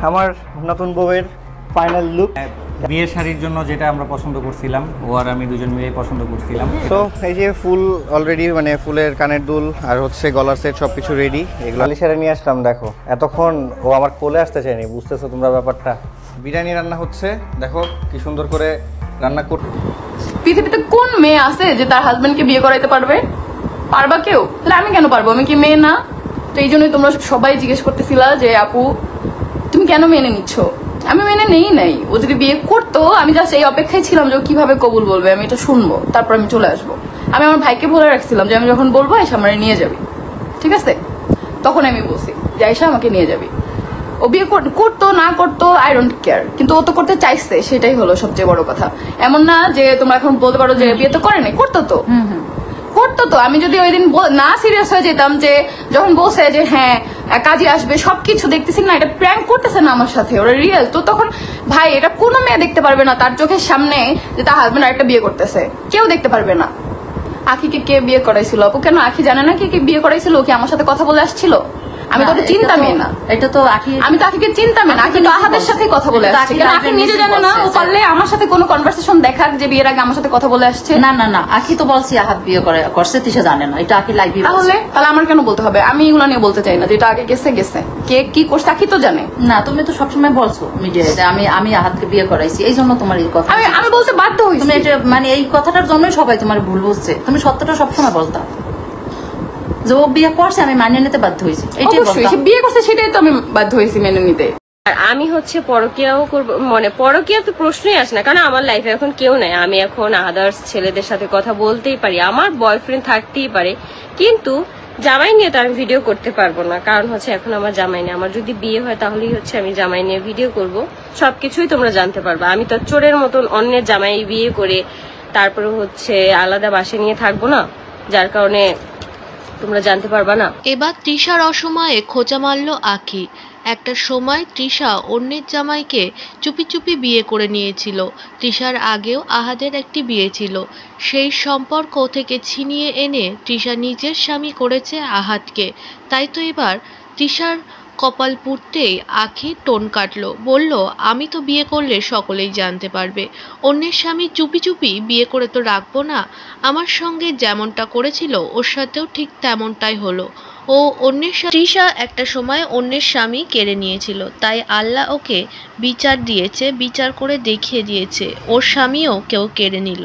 আমার নতুন বউয়ের ফাইনাল লুক। বিয়ের শাড়ির জন্য যেটা আমরা পছন্দ করছিলাম, ও আর আমি দুজন মিলে পছন্দ করছিলাম। তো এই যে ফুল অলরেডি, মানে ফুলের কানের দুল আর হচ্ছে গলার সেট সব কিছু রেডি। এগুলো আলিশারে নিয়ে আসলাম। দেখো এতক্ষণ ও আমার কোলে আসতে চায়নি, বুঝতেছো তোমরা ব্যাপারটা। বিরিয়ানি রান্না হচ্ছে, দেখো কি সুন্দর করে রান্না কর। পৃথিবীতে কোন মেয়ে আছে যে তার হাজবেন্ডকে বিয়ে করাইতে পারবে? পারবা কেউ? তাহলে আমি কেন পারবো? আমি কি মেয়ে না? তো এই জন্যই তোমরা সবাই জিজ্ঞেস করতেছিলা যে আপু তুমি কেন মেনে নিচ্ছ। আমি মেনে নেই নাই। ও যদি বিয়ে করতো, আমি জাস্ট এই অপেক্ষায় ছিলাম যে ও কিভাবে কবুল বলবে, আমি এটা শুনবো, তারপর আমি চলে আসবো। আমি আমার ভাইকে বলে রাখছিলাম যে আমি যখন বলবো আয়সা আমার নিয়ে যাবি, ঠিক আছে? তখন আমি বলছি যে আয়সা আমাকে নিয়ে যাবি। ও বিয়ে করতো না করতো আই ডোন্ট কেয়ার, কিন্তু ও তো করতে চাইছে, সেটাই হলো সবচেয়ে বড় কথা। এমন না যে তোমরা এখন বলতে পারো যে বিয়ে তো করে নাই, করতো তো। করতো তো। আমি যদি ওই দিন না সিরিয়াস হয়ে যেতাম, যে যখন বলছে যে হ্যাঁ কাজে আসবে, সবকিছু দেখতেছি না এটা প্র্যাঙ্ক করতেছে না আমার সাথে, ওরা রিয়েল, তো তখন ভাই এটা কোনো মেয়ে দেখতে পারবে না তার চোখের সামনে যে তার হাজবেন্ড আরেকটা বিয়ে করতেছে, কেউ দেখতে পারবে না। আখিকে কে বিয়ে করাইছিল? আপু কেন আখি জানে না কে বিয়ে করাইছিল? কি আমার সাথে কথা বলে আসছিল? আমি তো চিন্তামই না, এটা তো আখি, আমি তো আখিকে চিন্তামই না। আখি তো আহাদের সাথে কথা বলে আসছে, কেন আখি নিজে জানে না? ও পারলে আমার সাথে কোনো কনভারসেশন দেখাক যে বিয়ের আগে আমার সাথে কথা বলে আসছে। না না না, আখি তো বলছি আহাদ বিয়ে করছে, তিশা জানে না, এটা আখি লাইভে। তাহলে আমার কেন বলতে হবে? আমি এগুলো নিয়ে বলতে চাই না, যেটা আগে গেছে গেছে, কে কি করছে আখি তো জানে না। তুমি তো সবসময় বলছো মিডিয়ায় যে আমি আহাদকে বিয়ে করাইছি, এই জন্য তোমার এই কথা আমি বলতে বাধ্য হইছি। তুমি এটা মানে এই কথাটার জন্যই সবাই তোমার ভুল বুঝছে। তুমি সত্যটা সবসময় বলতা যে ও বিয়ে করছে, আমি মানিয়ে নিতে বাধ্য হয়েছি। বিয়ে করছে সেটাই তো আমি বাধ্য হয়েছি মেনে নিতে। আর আমি হচ্ছে পরকীয়াও করবো, মানে পরকীয়া তো প্রশ্নই আসে না, কারণ আমার লাইফে এখন কেউ নাই। আমি এখন আদার্স ছেলেদের সাথে কথা বলতেই পারি, আমার বয়ফ্রেন্ড থাকতেই পারে, কিন্তু জামাই নিয়ে তো আমি ভিডিও করতে পারবো না, কারণ হচ্ছে এখন আমার জামাই নেই। আমার যদি বিয়ে হয় তাহলেই হচ্ছে আমি জামাই নিয়ে ভিডিও করব, সবকিছুই তোমরা জানতে পারবে। আমি তো চোরের মতন অন্যের জামাই বিয়ে করে তারপরে হচ্ছে আলাদা বাসে নিয়ে থাকবো না, যার কারণে তোমরা জানতে পারবা না। এবার তৃষার অসময়ে খোঁচা মারল আখি। একটা সময় তৃষা অন্যের জামাইকে চুপি চুপি বিয়ে করে নিয়েছিল। তৃষার আগেও আহাদের একটি বিয়ে ছিল, সেই সম্পর্ক থেকে ছিনিয়ে এনে তৃষা নিজের স্বামী করেছে আহাদকে। তাই তো এবার তৃষার কপাল পুড়তেই আখি টোন কাটলো, বলল আমি তো বিয়ে করলে সকলেই জানতে পারবে। অন্যের স্বামী চুপি চুপি বিয়ে করে তো রাখবো না। আমার সঙ্গে যেমনটা করেছিল ওর সাথেও ঠিক তেমনটাই হলো। ও অন্যের তৃষা একটা সময় অন্যের স্বামী কেড়ে নিয়েছিল, তাই আল্লাহ ওকে বিচার দিয়েছে, বিচার করে দেখিয়ে দিয়েছে ওর স্বামীও কেউ কেড়ে নিল।